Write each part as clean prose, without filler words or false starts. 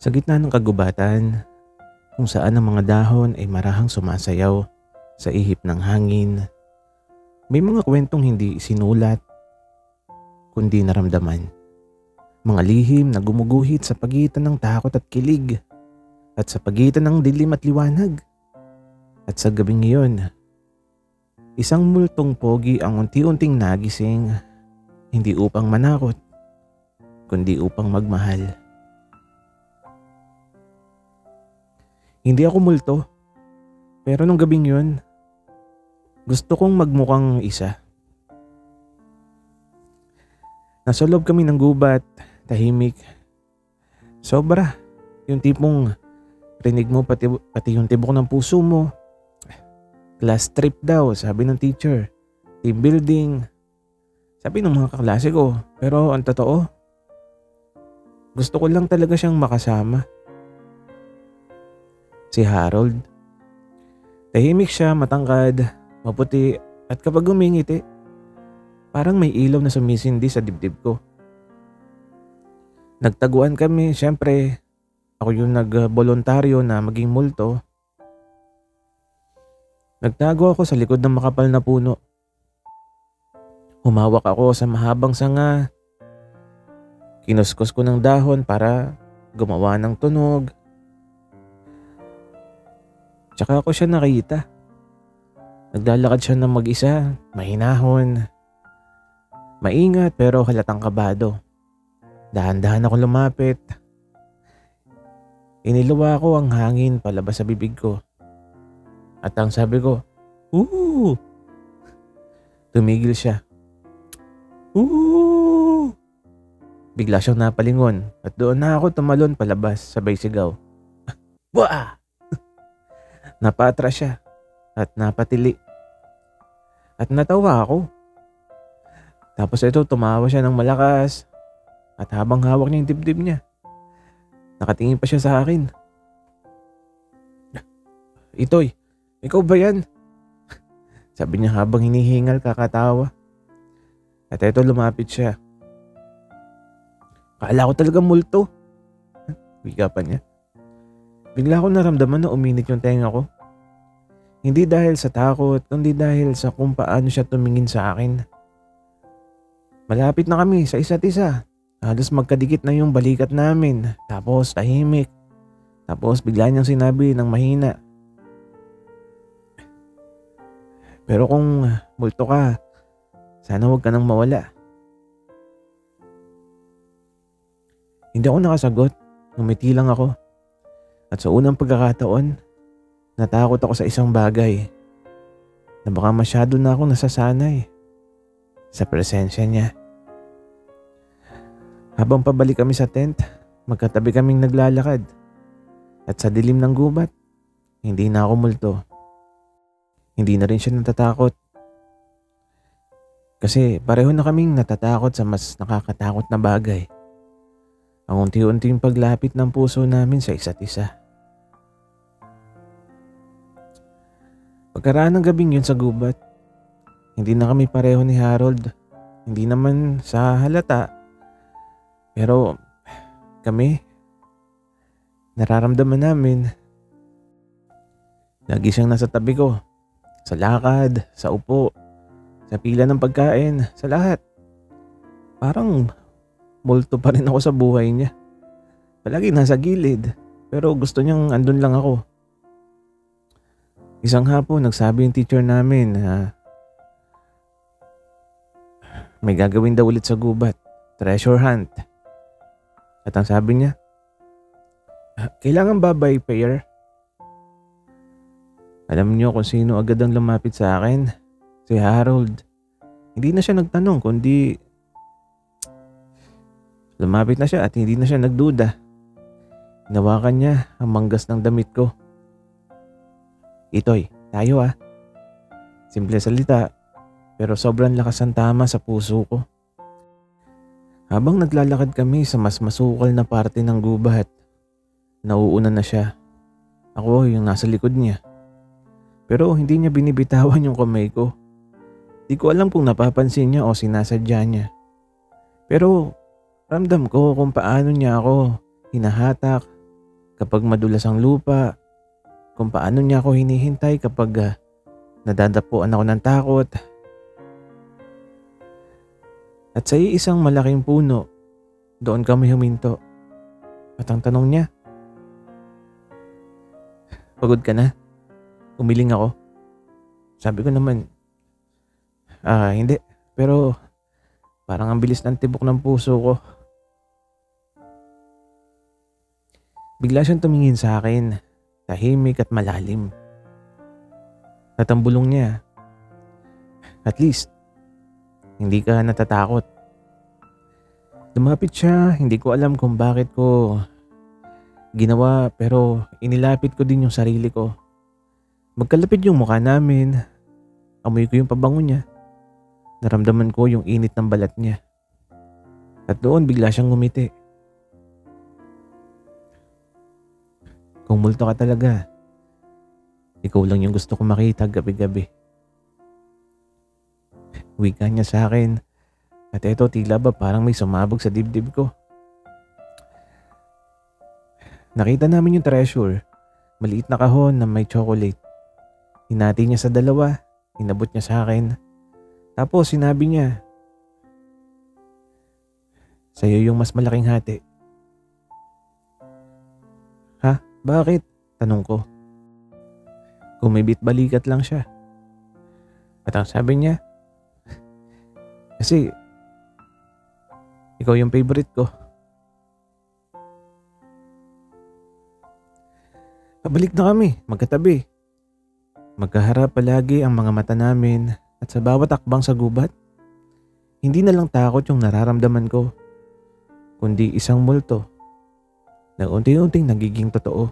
Sa gitna ng kagubatan, kung saan ang mga dahon ay marahang sumasayaw sa ihip ng hangin, may mga kwentong hindi sinulat kundi naramdaman. Mga lihim na gumuguhit sa pagitan ng takot at kilig at sa pagitan ng dilim at liwanag. At sa gabing iyon, isang multong pogi ang unti-unting nagising, hindi upang manakot, kundi upang magmahal. Hindi ako multo, pero nung gabing yun, gusto kong magmukhang isa. Nasa loob kami ng gubat, tahimik. Sobra, yung tipong rinig mo pati yung tibok ng puso mo. Class trip daw, sabi ng teacher. Team building, sabi ng mga kaklase ko. Pero ang totoo, gusto ko lang talaga siyang makasama. Si Harold. Tahimik siya, matangkad, maputi, at kapag umingiti, parang may ilaw na sumisindi sa dibdib ko. Nagtaguan kami, syempre, ako yung nagbolontaryo na maging multo. Nagtago ako sa likod ng makapal na puno. Humawak ako sa mahabang sanga. Kinuskos ko ng dahon para gumawa ng tunog. Tsaka ako siya nakita. Naglalakad siya ng mag-isa, mahinahon. Maingat pero halatang kabado. Dahan-dahan ako lumapit. Iniluwa ko ang hangin palabas sa bibig ko. At ang sabi ko, "Ooh!" Tumigil siya. "Ooh!" Bigla siyang napalingon at doon na ako tumalon palabas sabay sigaw. "Buah!" Napatras siya at napatili. At natawa ako. Tapos ito tumawa siya ng malakas at habang hawak niya yung dibdib niya, nakatingin pa siya sa akin. "Itoy, ikaw ba yan?" Sabi niya habang hinihingal kakatawa. At eto lumapit siya. "Kala ko talaga multo." Wika pa niya. Bigla ko naramdaman na uminit yung tenga ko. Hindi dahil sa takot, kundi dahil sa kung paano siya tumingin sa akin. Malapit na kami sa isa't isa. Halos magkadikit na yung balikat namin. Tapos tahimik. Tapos bigla niyang sinabi ng mahina, "Pero kung multo ka, sana huwag ka nang mawala." Hindi ako nakasagot. Ngumiti lang ako. At sa unang pagkakataon, natakot ako sa isang bagay na baka masyado na ako nasasanay sa presensya niya. Habang pabalik kami sa tent, magkatabi kaming naglalakad. At sa dilim ng gubat, hindi na ako multo. Hindi na rin siya natatakot. Kasi pareho na kaming natatakot sa mas nakakatakot na bagay. Ang unti-unting paglapit ng puso namin sa isa't isa. Pagkaraan ng gabing yun sa gubat, hindi na kami pareho ni Harold. Hindi naman sa halata. Pero kami, nararamdaman namin. Lagi siyang nasa tabi ko. Sa lakad, sa upo, sa pila ng pagkain, sa lahat. Parang multo pa rin ako sa buhay niya. Palagi nasa gilid, pero gusto niyang andun lang ako. Isang hapon, nagsabi yung teacher namin na may gagawin daw ulit sa gubat, treasure hunt. At ang sabi niya, "Kailangan ba by pair?" Alam niyo kung sino agad ang lumapit sa akin? Si Harold. Hindi na siya nagtanong, kundi lumapit na siya at hindi na siya nagduda. Hinawakan niya ang manggas ng damit ko. "Itoy, tayo ah." Simple salita, pero sobrang lakas ang tama sa puso ko. Habang naglalakad kami sa mas masukal na parte ng gubat, nauuna na siya. Ako yung nasa likod niya. Pero hindi niya binibitawan yung kamay ko. Di ko alam kung napapansin niya o sinasadya niya. Pero ramdam ko kung paano niya ako hinahatak kapag madulas ang lupa, kung paano niya ako hinihintay kapag nadadapuan ako ng takot. At sa isang malaking puno, doon kami huminto. At ang tanong niya, "Pagod ka na? Umiling ako?" Sabi ko naman, Hindi. Pero parang ang bilis ng tibok ng puso ko." Bigla siyang tumingin sa akin, tahimik at malalim. At ang bulong niya, "At least, hindi ka natatakot." Lumapit siya, hindi ko alam kung bakit ko ginawa pero inilapit ko din yung sarili ko. Magkalapit yung mukha namin, amoy ko yung pabango niya. Naramdaman ko yung init ng balat niya. At doon bigla siyang ngumiti. "Kung multo ka talaga, ikaw lang yung gusto kong makita gabi-gabi." Wika niya sa akin. At eto, tila ba parang may sumabog sa dibdib ko. Nakita namin yung treasure. Maliit na kahon na may chocolate. Hinati niya sa dalawa. Inabot niya sa akin. Tapos sinabi niya, "Sa'yo yung mas malaking hati." "Ha? Bakit?" tanong ko. Kumibit balikat lang siya. At ang sabi niya, "Kasi ikaw yung favorite ko." Pabalik na kami, magkatabi. Magkaharap palagi ang mga mata namin at sa bawat akbang sa gubat, hindi na lang takot yung nararamdaman ko, kundi isang multo na unti-unting nagiging totoo.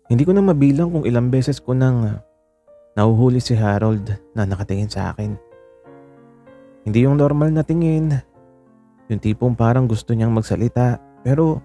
Hindi ko na mabilang kung ilang beses ko nang nahuhuli si Harold na nakatingin sa akin. Hindi yung normal na tingin, yung tipong parang gusto niyang magsalita pero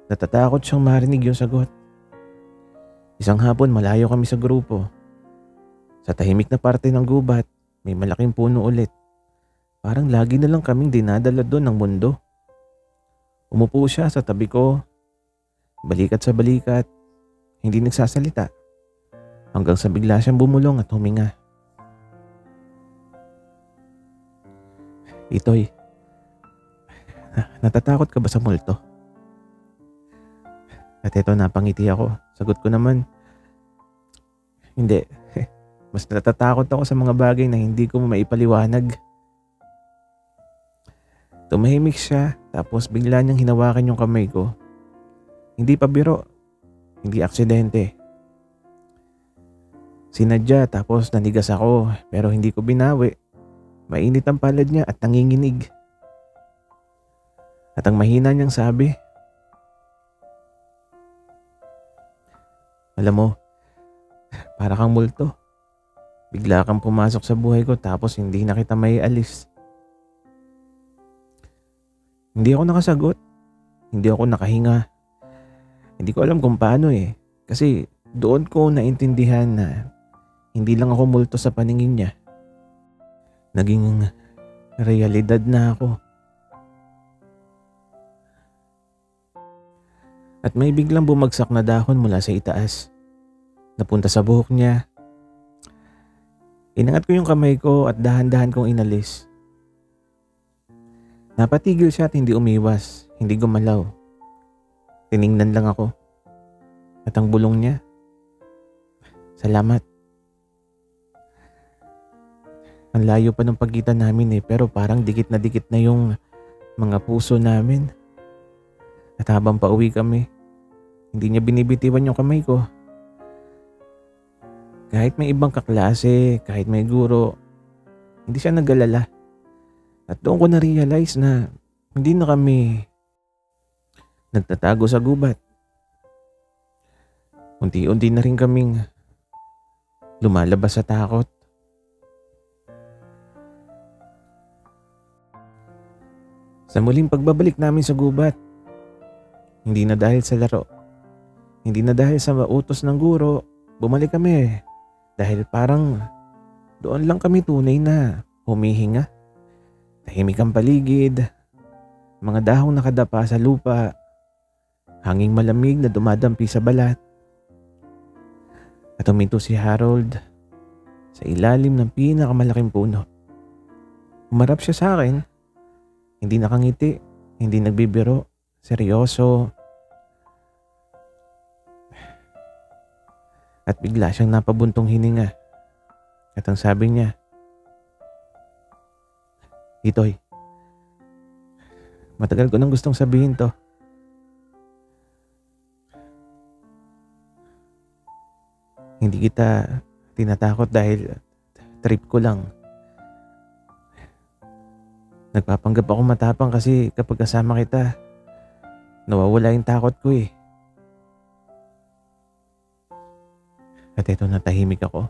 natatakot siyang marinig yung sagot. Isang hapon malayo kami sa grupo. Sa tahimik na parte ng gubat, may malaking puno ulit. Parang lagi na lang kaming dinadala doon ng mundo. Umupo siya sa tabi ko, balikat sa balikat, hindi nagsasalita. Hanggang sa bigla siyang bumulong at huminga. "Itoy, natatakot ka ba sa multo?" At eto, napangiti ako. Sagot ko naman, "Hindi. Mas natatakot ako sa mga bagay na hindi ko maipaliwanag." Tumahimik siya tapos bigla niyang hinawakan yung kamay ko. Hindi pa biro. Hindi aksidente. Sinadya tapos nanigas ako pero hindi ko binawi. Mainit ang palad niya at nanginginig. At ang mahina niyang sabi, "Alam mo, para kang multo. Bigla kang pumasok sa buhay ko tapos hindi na kita maialis." Hindi ako nakasagot. Hindi ako nakahinga. Hindi ko alam kung paano Kasi doon ko naintindihan na hindi lang ako multo sa paningin niya. Naging realidad na ako. At may biglang bumagsak na dahon mula sa itaas. Napunta sa buhok niya. Inangat ko yung kamay ko at dahan-dahan kong inalis. Napatigil siya at hindi umiwas, hindi gumalaw. Tiningnan lang ako. At ang bulong niya, "Salamat." Ang layo pa ng pagitan namin pero parang dikit na yung mga puso namin. At habang pauwi kami, hindi niya binibitiwan yung kamay ko. Kahit may ibang kaklase, kahit may guro, hindi siya nag-alala. At doon ko na-realize na hindi na kami nagtatago sa gubat. Unti-unti na rin kaming lumalabas sa takot. Sa muling pagbabalik namin sa gubat, hindi na dahil sa laro, hindi na dahil sa utos ng guro, bumalik kami dahil parang doon lang kami tunay na humihinga. Tahimik ang paligid, Mga dahong nakadapa sa lupa, hanging malamig na dumadampi sa balat. At huminto si Harold sa ilalim ng pinakamalaking puno. Umarap siya sa akin, hindi nakangiti, hindi nagbibiro, seryoso. At bigla siyang napabuntong hininga. At ang sabi niya, "Itoy, matagal ko nang gustong sabihin to. Hindi kita tinatakot dahil trip ko lang. Nagpapanggap ako matapang kasi kapag kasama kita, nawawala yung takot ko eh." At eto, natahimik ako.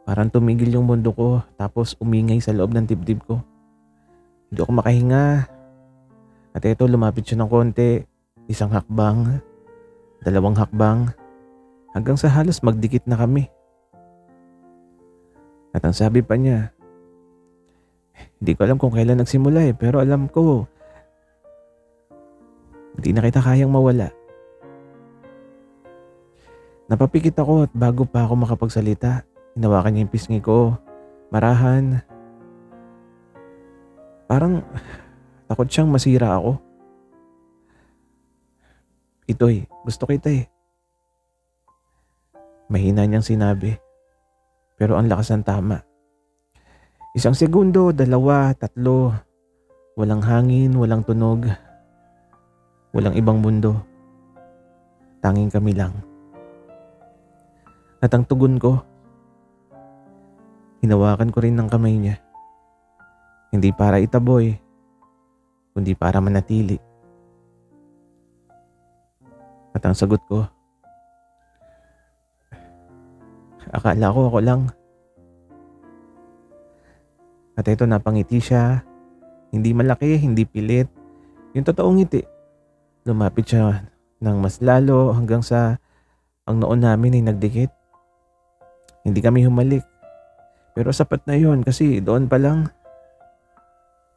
Parang tumigil yung mundo ko tapos umingay sa loob ng dibdib ko. Hindi ako makahinga. At eto, lumapit siya ng konti. Isang hakbang, dalawang hakbang, hanggang sa halos magdikit na kami. At ang sabi pa niya, "Hindi ko alam kung kailan nagsimula eh, pero alam ko, hindi na kita kayang mawala." Napapikit ako at bago pa ako makapagsalita, hinawakan niya yung pisngi ko. Marahan. Parang takot siyang masira ako. "Itoy, gusto kita eh." Mahina niyang sinabi, pero ang lakas ng tama. Isang segundo, dalawa, tatlo. Walang hangin, walang tunog. Walang ibang mundo. Tanging kami lang. At ang tugon ko, hinawakan ko rin ng kamay niya. Hindi para itaboy, kundi para manatili. At ang sagot ko, akala ko ako lang. At ito, napangiti siya. Hindi malaki, hindi pilit. Yung totoong ngiti. Lumapit siya ng mas lalo hanggang sa ang noon namin ay nagdikit. Hindi kami humalik. Pero sapat na yun kasi doon pa lang,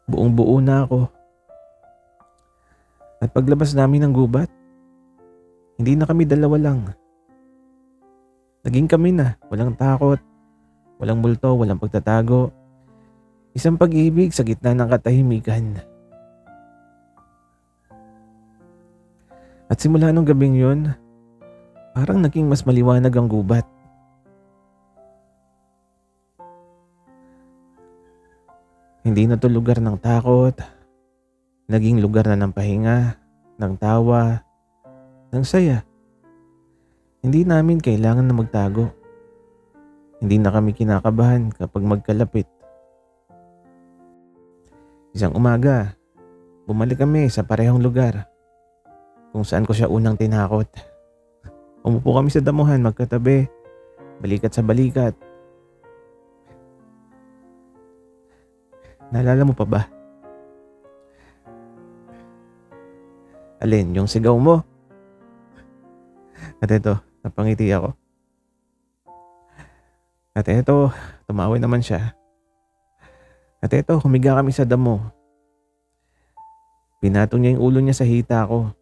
buong buo na ako. At paglabas namin ng gubat, hindi na kami dalawa lang. Naging kami na, walang takot, walang multo, walang pagtatago. Isang pag-ibig sa gitna ng katahimikan. At simula nung gabing yun, parang naging mas maliwanag ang gubat. Hindi na to lugar ng takot, naging lugar na ng pahinga, ng tawa, ng saya. Hindi namin kailangan na magtago. Hindi na kami kinakabahan kapag magkalapit. Isang umaga, bumalik kami sa parehong lugar kung saan ko siya unang tinakot. Umupo kami sa damuhan magkatabi, balikat sa balikat. Naalala mo pa ba? Alin, yung sigaw mo? At eto, napangiti ako. At eto, tumawa naman siya. At eto, humiga kami sa damo. Pinatong niya yung ulo niya sa hita ko.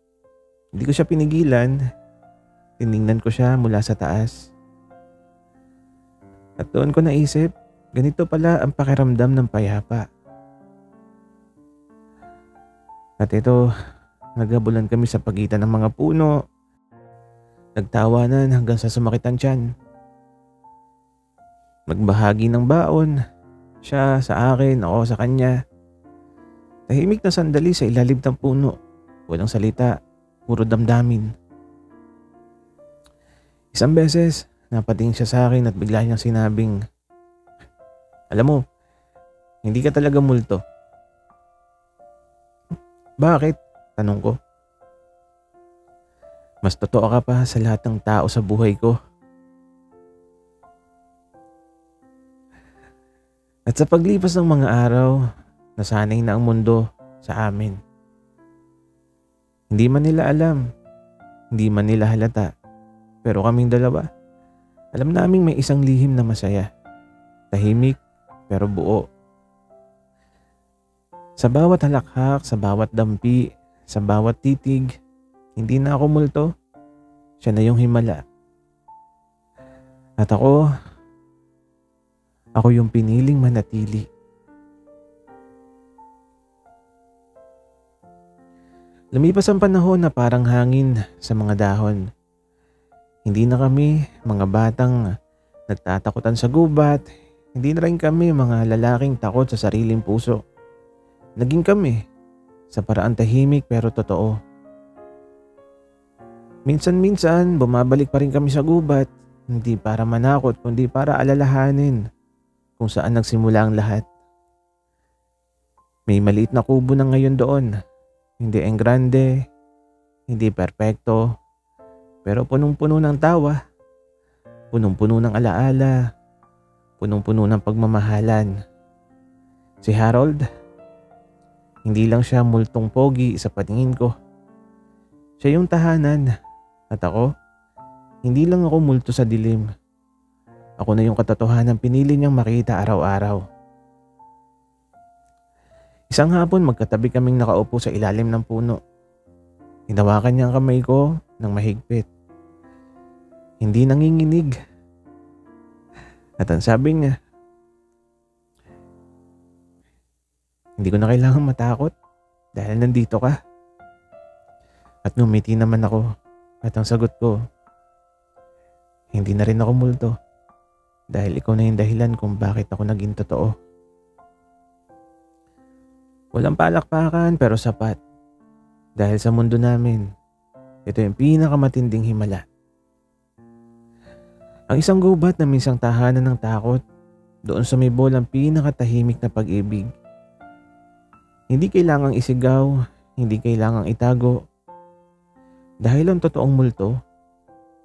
Hindi ko siya pinigilan. Tiningnan ko siya mula sa taas. At doon ko naisip, ganito pala ang pakiramdam ng payapa. At ito, naghabulan kami sa pagitan ng mga puno. Nagtawanan hanggang sa sumakit ang tiyan. Magbahagi ng baon. Siya sa akin, ako sa kanya. Tahimik na sandali sa ilalim ng puno. Walang salita, puro damdamin. Isang beses, napatingin siya sa akin at bigla niyang sinabing, "Alam mo, hindi ka talaga multo." "Bakit?" tanong ko. "Mas totoo ka pa sa lahat ng tao sa buhay ko." At sa paglipas ng mga araw, nasanay na ang mundo sa amin. Hindi man nila alam, hindi man nila halata, pero kaming dalawa, alam naming may isang lihim na masaya. Tahimik pero buo. Sa bawat halakhak, sa bawat dampi, sa bawat titig, hindi na ako multo. Siya na yung himala. At ako yung piniling manatili. Lumipas ang panahon na parang hangin sa mga dahon. Hindi na kami mga batang nagtatakutan sa gubat. Hindi na rin kami mga lalaking takot sa sariling puso. Naging kami sa paraan tahimik pero totoo. Minsan-minsan bumabalik pa rin kami sa gubat. Hindi para manakot kundi para alalahanin kung saan nagsimula ang lahat. May maliit na kubo na ngayon doon. Hindi grande, hindi perpekto, pero punong-puno ng tawa, punong-puno ng alaala, punong-puno ng pagmamahalan. Si Harold, hindi lang siya multong pogi sa paningin ko. Siya yung tahanan at ako, hindi lang ako multo sa dilim. Ako na yung katotohanan pinili niyang makita araw-araw. Isang hapon magkatabi kaming nakaupo sa ilalim ng puno. Hinawakan niya ang kamay ko ng mahigpit. Hindi nanginginig. At ang sabi niya, hindi ko na kailangan matakot dahil nandito ka. At ngumiti naman ako at ang sagot ko, hindi na rin ako multo dahil ikaw na yung dahilan kung bakit ako naging totoo. Walang palakpakan pero sapat. Dahil sa mundo namin, ito yung pinakamatinding himala. Ang isang gubat na minsang tahanan ng takot, doon sa may bolang pinakatahimik na pag-ibig. Hindi kailangang isigaw, hindi kailangang itago. Dahil ang totoong multo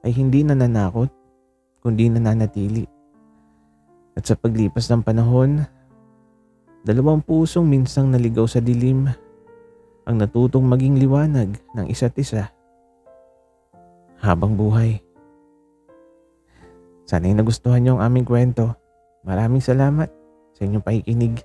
ay hindi nananakot, kundi nananatili. At sa paglipas ng panahon, dalawang pusong minsang naligaw sa dilim ang natutong maging liwanag ng isa't isa habang buhay. Sana'y nagustuhan niyo ang aming kwento. Maraming salamat sa inyong pakikinig.